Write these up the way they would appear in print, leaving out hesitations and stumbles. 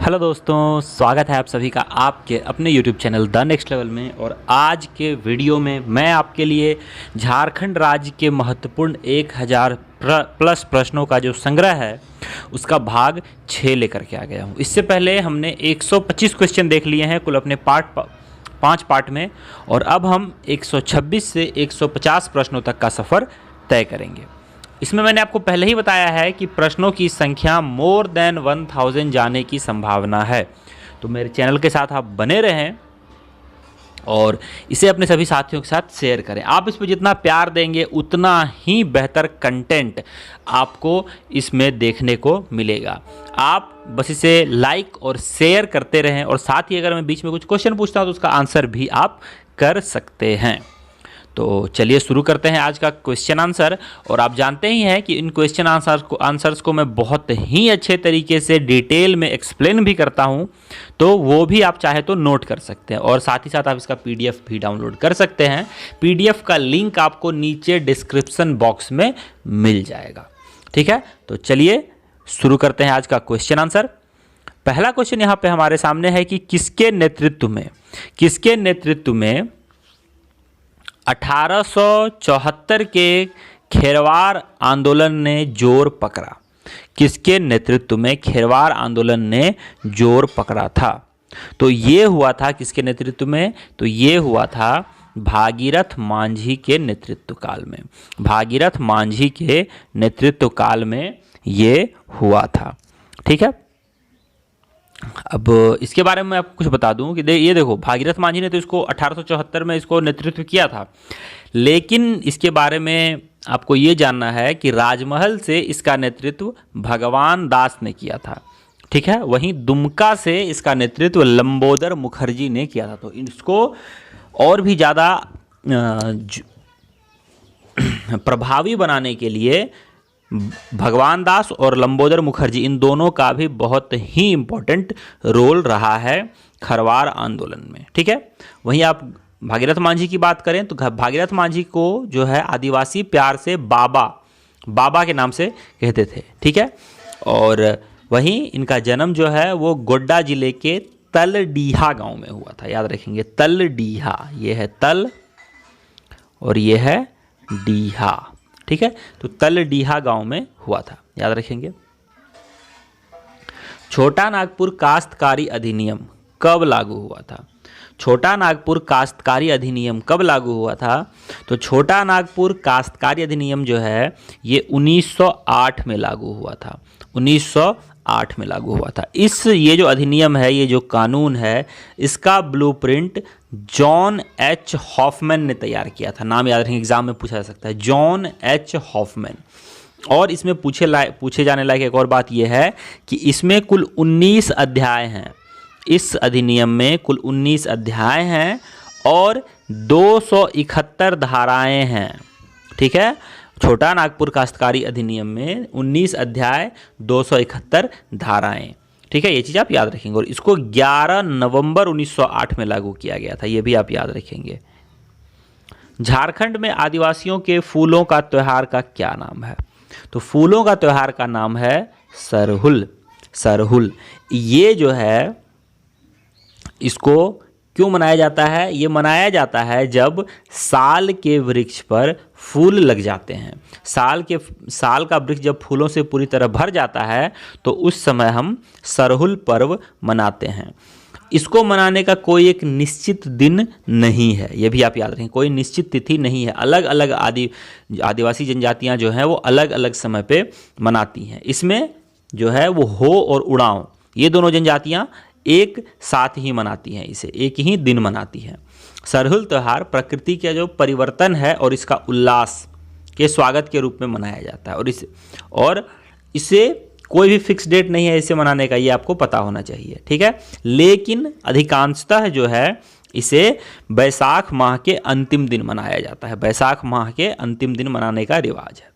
Hello दोस्तों, स्वागत है आप सभी का आपके अपने YouTube channel the next level में। और आज के वीडियो में मैं आपके लिए झारखंड राज्य के महत्वपूर्ण 1000 प्लस प्रश्नों का जो संग्रह है उसका भाग 6 लेकर के आ गया हूँ। इससे पहले हमने 125 क्वेश्चन देख लिए हैं कुल अपने 5 पार्ट में, और अब हम 126 से 150 प्रश्नों तक का सफ़र तय करेंगे। इसमें मैंने आपको पहले ही बताया है कि प्रश्नों की संख्या मोर देन 1000 जाने की संभावना है, तो मेरे चैनल के साथ आप बने रहें और इसे अपने सभी साथियों के साथ शेयर करें। आप इस पर जितना प्यार देंगे उतना ही बेहतर कंटेंट आपको इसमें देखने को मिलेगा। आप बस इसे लाइक और शेयर करते रहें, और साथ ही अगर मैं बीच में कुछ क्वेश्चन पूछता हूं तो उसका आंसर भी आप कर सकते हैं। तो चलिए शुरू करते हैं आज का क्वेश्चन आंसर। और आप जानते ही हैं कि इन क्वेश्चन आंसर्स को मैं बहुत ही अच्छे तरीके से डिटेल में एक्सप्लेन भी करता हूं, तो वो भी आप चाहे तो नोट कर सकते हैं, और साथ ही साथ आप इसका PDF भी डाउनलोड कर सकते हैं। PDF का लिंक आपको नीचे डिस्क्रिप्शन बॉक्स में मिल जाएगा। ठीक है, तो चलिए शुरू करते हैं आज का क्वेश्चन आंसर। पहला क्वेश्चन यहाँ पे हमारे सामने है कि किसके नेतृत्व में 1874 के खेरवार आंदोलन ने जोर पकड़ा। किसके नेतृत्व में खेरवार आंदोलन ने जोर पकड़ा था? तो ये हुआ था किसके नेतृत्व में? तो ये हुआ था भागीरथ मांझी के नेतृत्व काल में। भागीरथ मांझी के नेतृत्व काल में ये हुआ था। ठीक है, अब इसके बारे में आपको कुछ बता दूं कि ये देखो, भागीरथ मांझी ने तो इसको 1874 में इसको नेतृत्व किया था, लेकिन इसके बारे में आपको ये जानना है कि राजमहल से इसका नेतृत्व भगवान दास ने किया था। ठीक है, वहीं दुमका से इसका नेतृत्व लंबोदर मुखर्जी ने किया था। तो इसको और भी ज़्यादा प्रभावी बनाने के लिए भगवान दास और लंबोदर मुखर्जी, इन दोनों का भी बहुत ही इम्पोर्टेंट रोल रहा है खरवार आंदोलन में। ठीक है, वहीं आप भागीरथ मांझी की बात करें तो भागीरथ मांझी को जो है आदिवासी प्यार से बाबा के नाम से कहते थे। ठीक है, और वहीं इनका जन्म जो है वो गोड्डा जिले के तलडीहा गांव में हुआ था। याद रखेंगे, तलडीहा, ये है तल और ये है डीहा। ठीक है, तो तलडीहा गांव में हुआ था, याद रखेंगे। छोटा नागपुर काश्तकारी अधिनियम कब लागू हुआ था? छोटा नागपुर काश्तकारी अधिनियम कब लागू हुआ था? तो छोटा नागपुर काश्तकारी अधिनियम जो है ये 1908 में लागू हुआ था। 1908 में लागू हुआ था। ये जो अधिनियम है, ये जो कानून है, इसका ब्लूप्रिंट जॉन एच हॉफमैन ने तैयार किया था। नाम याद रखेंगे, एग्जाम में पूछा जा सकता है, जॉन एच हॉफमैन। और इसमें पूछे जाने लायक एक और बात यह है कि इसमें कुल 19 अध्याय हैं। इस अधिनियम में कुल 19 अध्याय हैं और 271 धाराएं हैं। ठीक है, छोटा नागपुर काश्तकारी अधिनियम में 19 अध्याय, 271 धाराएं। ठीक है, ये चीज़ आप याद रखेंगे। और इसको 11 नवंबर 1908 में लागू किया गया था, ये भी आप याद रखेंगे। झारखंड में आदिवासियों के फूलों का त्योहार का क्या नाम है? तो फूलों का त्योहार का नाम है सरहुल। सरहुल ये जो है, इसको क्यों मनाया जाता है? ये मनाया जाता है जब साल के वृक्ष पर फूल लग जाते हैं। साल का वृक्ष जब फूलों से पूरी तरह भर जाता है तो उस समय हम सरहुल पर्व मनाते हैं। इसको मनाने का कोई एक निश्चित दिन नहीं है, ये भी आप याद रखें, कोई निश्चित तिथि नहीं है। अलग अलग आदिवासी जनजातियां जो हैं वो अलग अलग समय पे मनाती हैं। इसमें जो है वो हो और उड़ाव, ये दोनों जनजातियां एक साथ ही मनाती हैं, इसे एक ही दिन मनाती हैं। सरहुल त्यौहार प्रकृति का जो परिवर्तन है और इसका उल्लास के स्वागत के रूप में मनाया जाता है। और इसे कोई भी फिक्स डेट नहीं है इसे मनाने का, ये आपको पता होना चाहिए। ठीक है, लेकिन अधिकांशतः जो है इसे बैसाख माह के अंतिम दिन मनाया जाता है। बैसाख माह के अंतिम दिन मनाने का रिवाज है।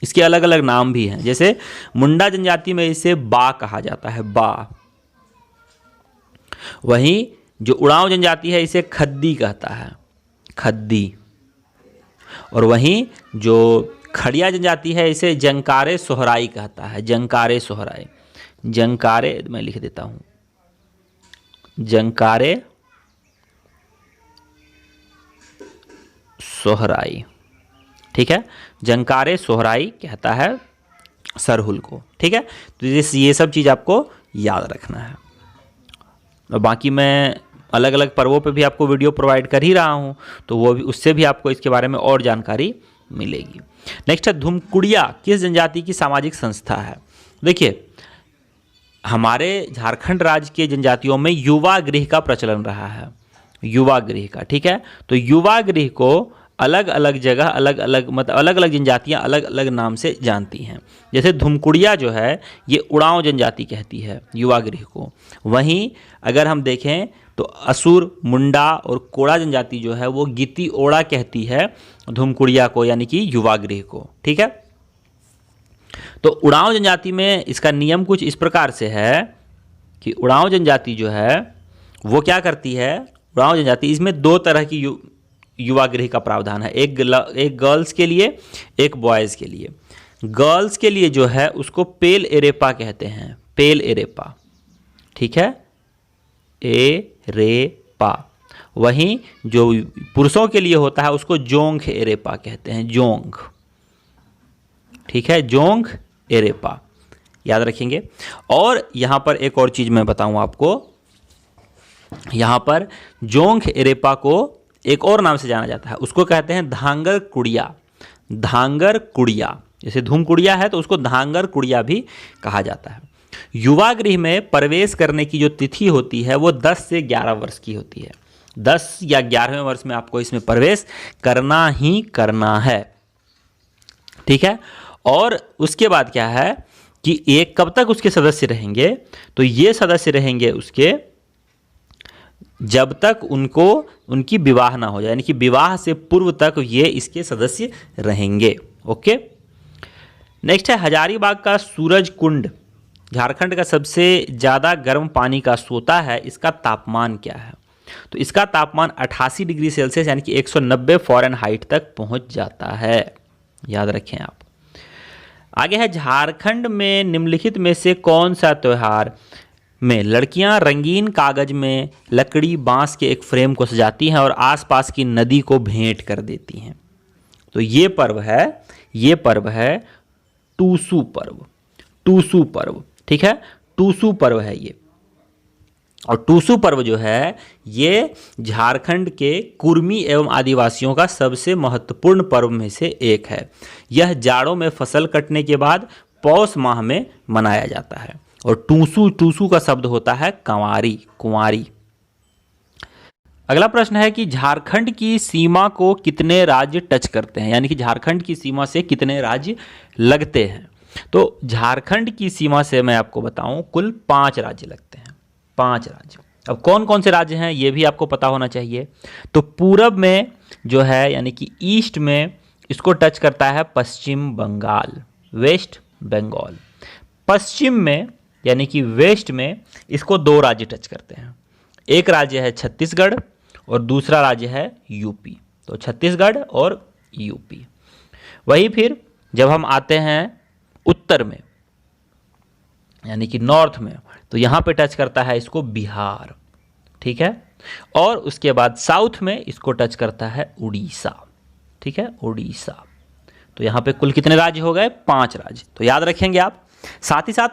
इसके अलग अलग नाम भी हैं, जैसे मुंडा जनजाति में इसे बा कहा जाता है, बा। वहीं जो उड़ाव जनजाति है इसे खद्दी कहता है, खद्दी। और वहीं जो खड़िया जनजाति है इसे जंकारे सोहराई कहता है, जंकारे सोहराई। जंकारे मैं लिख देता हूँ, जंकारे सोहराई, ठीक है, जंकारे सोहराई कहता है सरहुल को, ठीक है। तो ये सब चीज़ आपको याद रखना है। और बाकी मैं अलग अलग पर्वों पे भी आपको वीडियो प्रोवाइड कर ही रहा हूँ, तो वो भी, उससे भी आपको इसके बारे में और जानकारी मिलेगी। नेक्स्ट है धुमकुड़िया किस जनजाति की सामाजिक संस्था है। देखिए, हमारे झारखंड राज्य के जनजातियों में युवा गृह का प्रचलन रहा है, युवा गृह का, ठीक है। तो युवा गृह को अलग अलग जगह अलग अलग जनजातियां अलग अलग नाम से जानती हैं। जैसे धुमकुड़िया जो है ये उड़ांव जनजाति कहती है युवा गृह को। वहीं अगर हम देखें तो असुर, मुंडा और कोड़ा जनजाति जो है वो गीती ओड़ा कहती है धुमकुड़िया को, यानी कि युवा गृह को, ठीक है। तो उड़ांव जनजाति में इसका नियम कुछ इस प्रकार से है कि उड़ांव जनजाति जो है वो क्या करती है, उड़ांव जनजाति, इसमें दो तरह की युवा गृह का प्रावधान है, एक गर्ल्स के लिए, एक बॉयज़ के लिए। गर्ल्स के लिए जो है उसको पेल एरेपा कहते हैं, पेल एरेपा, ठीक है, एरेपा। वहीं जो पुरुषों के लिए होता है उसको जोंग एरेपा कहते हैं, जोंग, ठीक है, जोंग एरेपा, याद रखेंगे। और यहाँ पर एक और चीज़ मैं बताऊँ आपको, यहाँ पर जोंग एरेपा को एक और नाम से जाना जाता है, उसको कहते हैं धांगर कुड़िया, धांगर कुड़िया। जैसे धूम कुड़िया है तो उसको धांगर कुड़िया भी कहा जाता है। युवा गृह में प्रवेश करने की जो तिथि होती है वो 10 से 11 वर्ष की होती है। 10 या 11वें वर्ष में आपको इसमें प्रवेश करना ही करना है, ठीक है। और उसके बाद क्या है कि एक कब तक उसके सदस्य रहेंगे, तो ये सदस्य रहेंगे उसके जब तक उनकी विवाह ना हो जाए, यानी कि विवाह से पूर्व तक ये इसके सदस्य रहेंगे। ओके, नेक्स्ट है हजारीबाग का सूरज कुंड झारखंड का सबसे ज़्यादा गर्म पानी का सोता है, इसका तापमान क्या है। तो इसका तापमान 88 डिग्री सेल्सियस यानी कि 190 फ़ारेनहाइट तक पहुंच जाता है, याद रखें आप। आगे है झारखंड में निम्नलिखित में से कौन सा त्यौहार में लड़कियां रंगीन कागज में लकड़ी बांस के एक फ्रेम को सजाती हैं और आसपास की नदी को भेंट कर देती हैं। तो ये पर्व है टूसू पर्व, टूसू पर्व, ठीक है, टूसू पर्व है ये। और टूसू पर्व जो है ये झारखंड के कुर्मी एवं आदिवासियों का सबसे महत्वपूर्ण पर्व में से एक है। यह जाड़ों में फसल कटने के बाद पौष माह में मनाया जाता है। और टूसू का शब्द होता है कंवारी, कुंवारी। अगला प्रश्न है कि झारखंड की सीमा को कितने राज्य टच करते हैं, यानी कि झारखंड की सीमा से कितने राज्य लगते हैं। तो झारखंड की सीमा से मैं आपको बताऊं कुल 5 राज्य लगते हैं, 5 राज्य। अब कौन कौन से राज्य हैं ये भी आपको पता होना चाहिए। तो पूरब में जो है यानी कि ईस्ट में इसको टच करता है पश्चिम बंगाल, वेस्ट बंगाल। पश्चिम में यानी कि वेस्ट में इसको 2 राज्य टच करते हैं, एक राज्य है छत्तीसगढ़ और दूसरा राज्य है यूपी। तो छत्तीसगढ़ और यूपी। वही फिर जब हम आते हैं उत्तर में यानी कि नॉर्थ में, तो यहाँ पे टच करता है इसको बिहार, ठीक है। और उसके बाद साउथ में इसको टच करता है उड़ीसा, ठीक है, उड़ीसा। तो यहाँ पे कुल कितने राज्य हो गए, 5 राज्य। तो याद रखेंगे आप। साथ ही साथ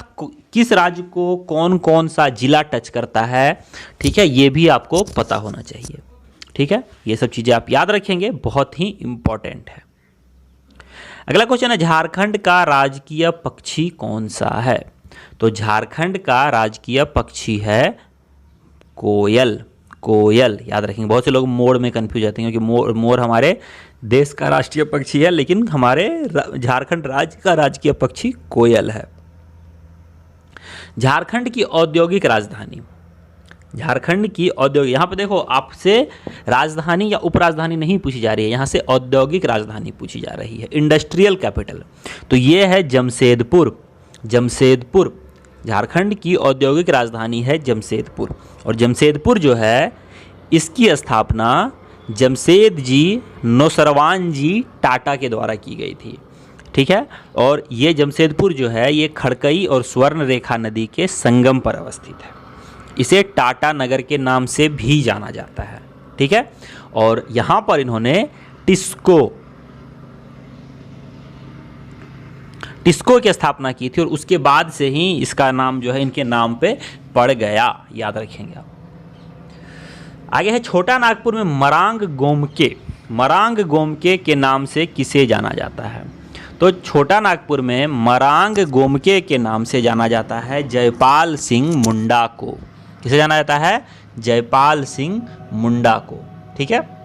किस राज्य को कौन कौन सा जिला टच करता है, ठीक है, ये भी आपको पता होना चाहिए, ठीक है। ये सब चीज़ें आप याद रखेंगे, बहुत ही इंपॉर्टेंट है। अगला क्वेश्चन है झारखंड का राजकीय पक्षी कौन सा है। तो झारखंड का राजकीय पक्षी है कोयल, कोयल, याद रखेंगे। बहुत से लोग मोर में कंफ्यूज जाते हैं क्योंकि मोर हमारे देश का राष्ट्रीय पक्षी है, लेकिन हमारे झारखंड राज्य का राजकीय पक्षी कोयल है। झारखंड की औद्योगिक राजधानी, झारखंड की औद्योगिक, यहाँ पे देखो आपसे राजधानी या उपराजधानी नहीं पूछी जा रही है, यहाँ से औद्योगिक राजधानी पूछी जा रही है, इंडस्ट्रियल कैपिटल। तो ये है जमशेदपुर, जमशेदपुर। झारखंड की औद्योगिक राजधानी है जमशेदपुर। और जमशेदपुर जो है इसकी स्थापना जमशेद जी नौसरवान जी टाटा के द्वारा की गई थी, ठीक है। और ये जमशेदपुर जो है ये खड़कई और स्वर्ण रेखा नदी के संगम पर अवस्थित है। इसे टाटा नगर के नाम से भी जाना जाता है, ठीक है। और यहाँ पर इन्होंने टिस्को की स्थापना की थी और उसके बाद से ही इसका नाम जो है इनके नाम पे पड़ गया, याद रखेंगे आप। आगे है छोटा नागपुर में मरांग गोमके के नाम से किसे जाना जाता है? तो छोटा नागपुर में मरांग गोमके के नाम से जाना जाता है जयपाल सिंह मुंडा को। किसे जाना जाता है? जयपाल सिंह मुंडा को, ठीक है,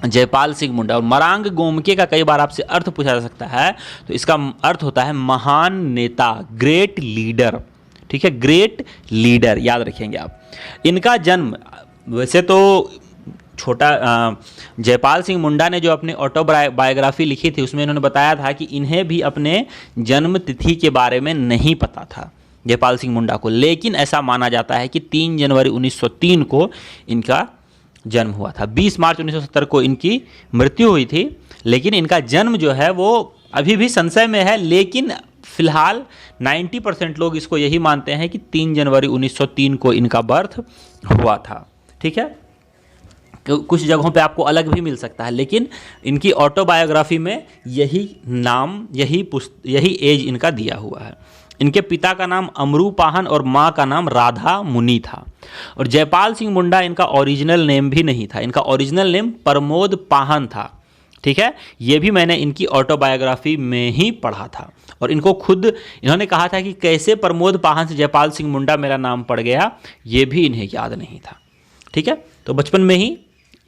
जयपाल सिंह मुंडा। और मरांग गोमके का कई बार आपसे अर्थ पूछा जा सकता है, तो इसका अर्थ होता है महान नेता, ग्रेट लीडर, ठीक है, ग्रेट लीडर, याद रखेंगे आप। इनका जन्म, वैसे तो जयपाल सिंह मुंडा ने जो अपनी ऑटोबायोग्राफी लिखी थी उसमें इन्होंने बताया था कि इन्हें भी अपने जन्म तिथि के बारे में नहीं पता था, जयपाल सिंह मुंडा को, लेकिन ऐसा माना जाता है कि 3 जनवरी 1903 को इनका जन्म हुआ था। 20 मार्च 1970 को इनकी मृत्यु हुई थी, लेकिन इनका जन्म जो है वो अभी भी संशय में है, लेकिन फिलहाल 90% लोग इसको यही मानते हैं कि 3 जनवरी 1903 को इनका बर्थ हुआ था, ठीक है। कुछ जगहों पे आपको अलग भी मिल सकता है, लेकिन इनकी ऑटोबायोग्राफी में यही नाम, यही एज इनका दिया हुआ है। इनके पिता का नाम अमरू पाहन और माँ का नाम राधा मुनि था। और जयपाल सिंह मुंडा इनका ओरिजिनल नेम भी नहीं था, इनका ओरिजिनल नेम प्रमोद पाहन था, ठीक है। ये भी मैंने इनकी ऑटोबायोग्राफी में ही पढ़ा था। और इनको खुद इन्होंने कहा था कि कैसे प्रमोद पाहन से जयपाल सिंह मुंडा मेरा नाम पड़ गया, ये भी इन्हें याद नहीं था, ठीक है। तो बचपन में ही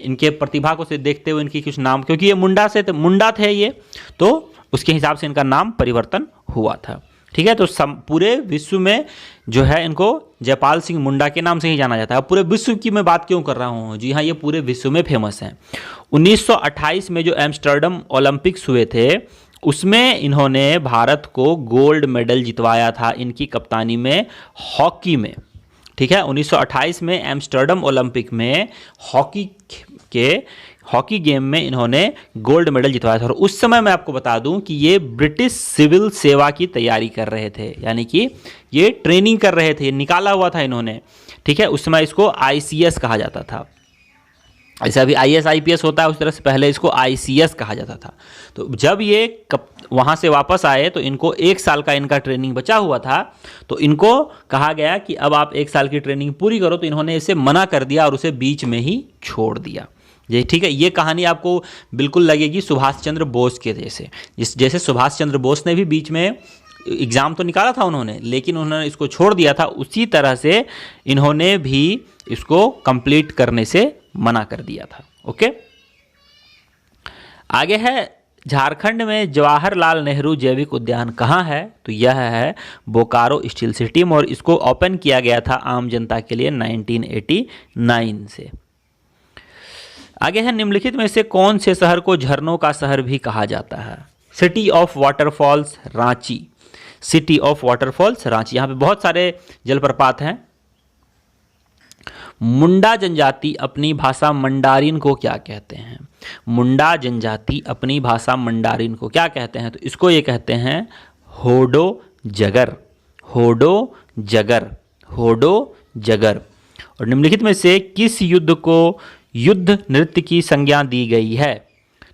इनके प्रतिभा को से देखते हुए इनकी कुछ नाम, क्योंकि ये मुंडा थे ये, तो उसके हिसाब से इनका नाम परिवर्तन हुआ था, ठीक है। तो पूरे विश्व में जो है इनको जयपाल सिंह मुंडा के नाम से ही जाना जाता है। पूरे विश्व की मैं बात क्यों कर रहा हूँ? जी हाँ, ये पूरे विश्व में फेमस हैं। 1928 में जो एम्स्टर्डम ओलंपिक्स हुए थे उसमें इन्होंने भारत को गोल्ड मेडल जितवाया था इनकी कप्तानी में, हॉकी में, ठीक है। 1928 में एम्स्टर्डम ओलंपिक में हॉकी गेम में इन्होंने गोल्ड मेडल जितवाया था। और उस समय मैं आपको बता दूं कि ये ब्रिटिश सिविल सेवा की तैयारी कर रहे थे, यानी कि ये ट्रेनिंग कर रहे थे, निकाला हुआ था इन्होंने, ठीक है। उस समय इसको ICS कहा जाता था, ऐसा अभी IAS IPS होता है उस तरह से पहले इसको ICS कहा जाता था। तो जब ये वहाँ से वापस आए तो इनको 1 साल का इनका ट्रेनिंग बचा हुआ था, तो इनको कहा गया कि अब आप 1 साल की ट्रेनिंग पूरी करो, तो इन्होंने इसे मना कर दिया और उसे बीच में ही छोड़ दिया। ये ठीक है, ये कहानी आपको बिल्कुल लगेगी सुभाष चंद्र बोस के जैसे सुभाष चंद्र बोस ने भी बीच में एग्ज़ाम तो निकाला था उन्होंने, लेकिन उन्होंने इसको छोड़ दिया था, उसी तरह से इन्होंने भी इसको कंप्लीट करने से मना कर दिया था। ओके, आगे है झारखंड में जवाहरलाल नेहरू जैविक उद्यान कहाँ है? तो यह है बोकारो स्टील सिटी में, और इसको ओपन किया गया था आम जनता के लिए 1989 से। आगे है निम्नलिखित में से कौन से शहर को झरनों का शहर भी कहा जाता है? City of waterfalls Ranchi, city of waterfalls Ranchi. यहाँ पे बहुत सारे जलप्रपात हैं। मुंडा जनजाति अपनी भाषा मंडारिन को क्या कहते हैं? मुंडा जनजाति अपनी भाषा मंडारिन को क्या कहते हैं? तो इसको ये कहते हैं होडो जगर, होडो जगर, होडो जगर। और निम्नलिखित में से किस युद्ध को युद्ध नृत्य की संज्ञा दी गई है?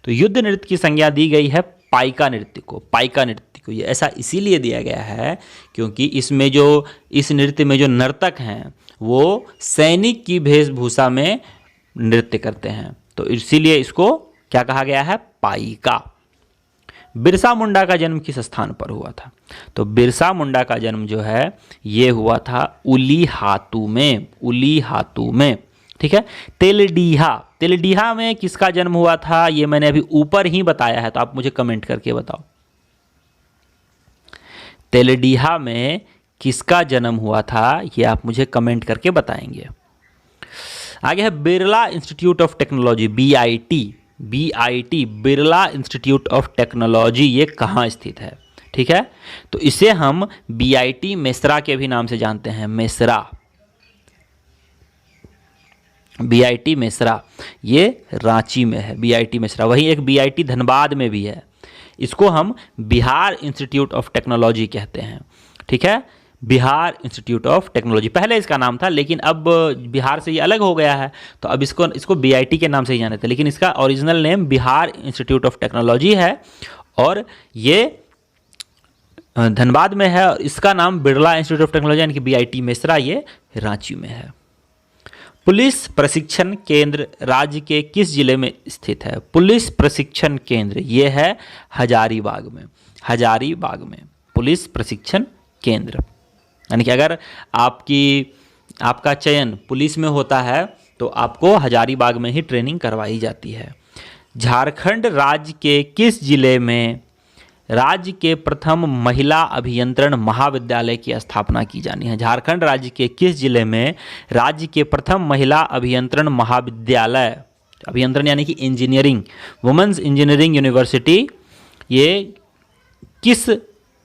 तो युद्ध नृत्य की संज्ञा दी गई है पाइका नृत्य को, पाइका नृत्य को। ये ऐसा इसीलिए दिया गया है क्योंकि इसमें जो इस नृत्य में जो नर्तक हैं वो सैनिक की वेशभूषा में नृत्य करते हैं, तो इसीलिए इसको क्या कहा गया है? पाइका। बिरसा मुंडा का जन्म किस स्थान पर हुआ था? तो बिरसा मुंडा का जन्म जो है ये हुआ था उलीहातू में, उलीहातू में, ठीक है। तेलडीहा, तेलडीहा में किसका जन्म हुआ था? ये मैंने अभी ऊपर ही बताया है, तो आप मुझे कमेंट करके बताओ तेलडीहा में किसका जन्म हुआ था, ये आप मुझे कमेंट करके बताएंगे। आगे है Birla institute of technology, BIT, BIT Birla institute of technology, ये कहाँ स्थित है? ठीक है, तो इसे हम BIT मेसरा के भी नाम से जानते हैं, मेसरा, BIT मेसरा, ये रांची में है BIT मेसरा। वहीं एक BIT धनबाद में भी है, इसको हम बिहार इंस्टीट्यूट ऑफ टेक्नोलॉजी कहते हैं, ठीक है। बिहार इंस्टीट्यूट ऑफ टेक्नोलॉजी, पहले इसका नाम था लेकिन अब बिहार से ये अलग हो गया है तो अब इसको बीआईटी के नाम से ही जानते हैं, लेकिन इसका original name Bihar institute of technology है और ये धनबाद में है और इसका नाम बिरला इंस्टीट्यूट ऑफ टेक्नोलॉजी यानी कि बीआईटी मेसरा ये रांची में है। पुलिस प्रशिक्षण केंद्र राज्य के किस जिले में स्थित है? पुलिस प्रशिक्षण केंद्र ये है हजारीबाग में, हजारीबाग में पुलिस प्रशिक्षण केंद्र। यानी कि अगर आपका चयन पुलिस में होता है तो आपको हजारीबाग में ही ट्रेनिंग करवाई जाती है। झारखंड राज्य के किस जिले में राज्य के प्रथम महिला अभियंत्रण महाविद्यालय की स्थापना की जानी है? झारखंड राज्य के किस जिले में राज्य के प्रथम महिला अभियंत्रण महाविद्यालय, अभियंत्रण यानी कि इंजीनियरिंग, वुमेन्स इंजीनियरिंग यूनिवर्सिटी, ये किस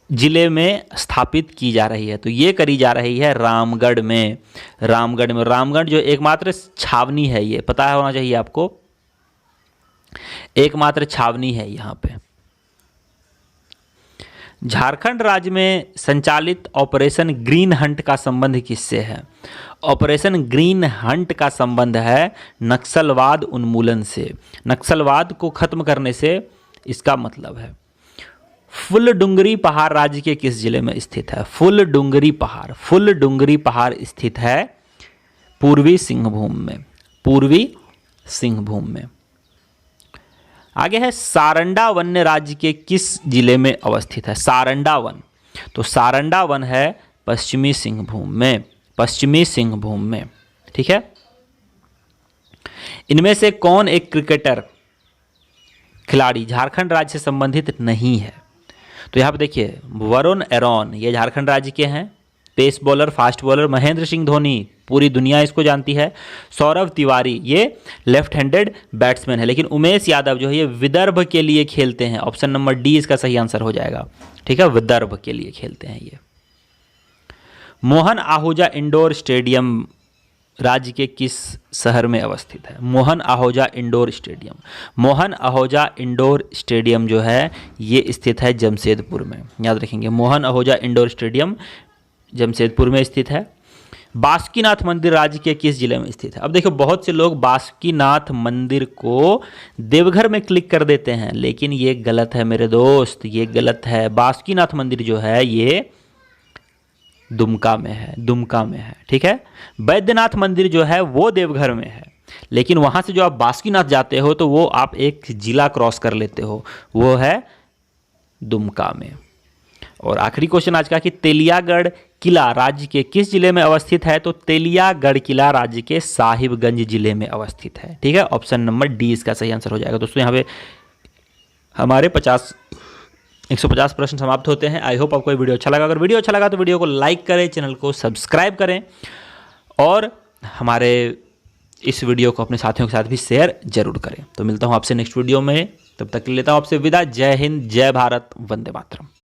जिले में स्थापित की जा रही है? तो ये करी जा रही है रामगढ़ में। रामगढ़ जो एकमात्र छावनी है, ये पता होना चाहिए आपको, एकमात्र छावनी है यहाँ पे। झारखंड राज्य में संचालित ऑपरेशन ग्रीन हंट का संबंध किससे है? ऑपरेशन ग्रीन हंट का संबंध है नक्सलवाद उन्मूलन से, नक्सलवाद को खत्म करने से इसका मतलब है। फुलडुंगरी पहाड़ राज्य के किस जिले में स्थित है? फुलडुंगरी पहाड़ स्थित है पूर्वी सिंहभूम में, पूर्वी सिंहभूम में। आगे है सारंडा वन राज्य के किस जिले में अवस्थित है? सारंडा वन, तो सारंडा वन है पश्चिमी सिंहभूम में, पश्चिमी सिंहभूम में, ठीक है। इनमें से कौन एक क्रिकेटर खिलाड़ी झारखंड राज्य से संबंधित नहीं है? तो यहाँ पे देखिए वरुण एरोन ये झारखंड राज्य के हैं, pace bowler fast bowler. Mahendra Singh Dhoni पूरी दुनिया इसको जानती है। सौरभ तिवारी ये लेफ्ट हैंडेड बैट्समैन है, लेकिन उमेश यादव जो है ये विदर्भ के लिए खेलते हैं। ऑप्शन नंबर डी इसका सही आंसर हो जाएगा, ठीक है, विदर्भ के लिए खेलते हैं ये। मोहन आहूजा इंडोर स्टेडियम राज्य के किस शहर में अवस्थित है? Mohan Ahuja indoor stadium, Mohan Ahuja indoor stadium जो है ये स्थित है जमशेदपुर में, याद रखेंगे। मोहन आहूजा इंडोर स्टेडियम जमशेदपुर में स्थित है। बासुकीनाथ मंदिर राज्य के किस जिले में स्थित है? अब देखो बहुत से लोग बासुकीनाथ मंदिर को देवघर में क्लिक कर देते हैं, लेकिन ये गलत है मेरे दोस्त, ये गलत है। बासुकीनाथ मंदिर जो है ये दुमका में है, दुमका में है, ठीक है। बैद्यनाथ मंदिर जो है वो देवघर में है, लेकिन वहाँ से जो आप बासुकीनाथ जाते हो तो वो आप एक जिला क्रॉस कर लेते हो, वो है दुमका में। और आखिरी क्वेश्चन आज का कि तेलियागढ़ किला राज्य के किस जिले में अवस्थित है? तो तेलियागढ़ किला राज्य के साहिबगंज जिले में अवस्थित है, ठीक है। ऑप्शन नंबर डी इसका सही आंसर हो जाएगा। दोस्तों यहाँ पे हमारे 150 प्रश्न समाप्त होते हैं। आई होप आपको ये वीडियो अच्छा लगा। अगर वीडियो अच्छा लगा तो वीडियो को लाइक करें, चैनल को सब्सक्राइब करें और हमारे इस वीडियो को अपने साथियों के साथ भी शेयर जरूर करें। तो मिलता हूँ आपसे नेक्स्ट वीडियो में, तब तक लेता हूँ आपसे विदा। जय हिंद, जय भारत, वंदे मातरम।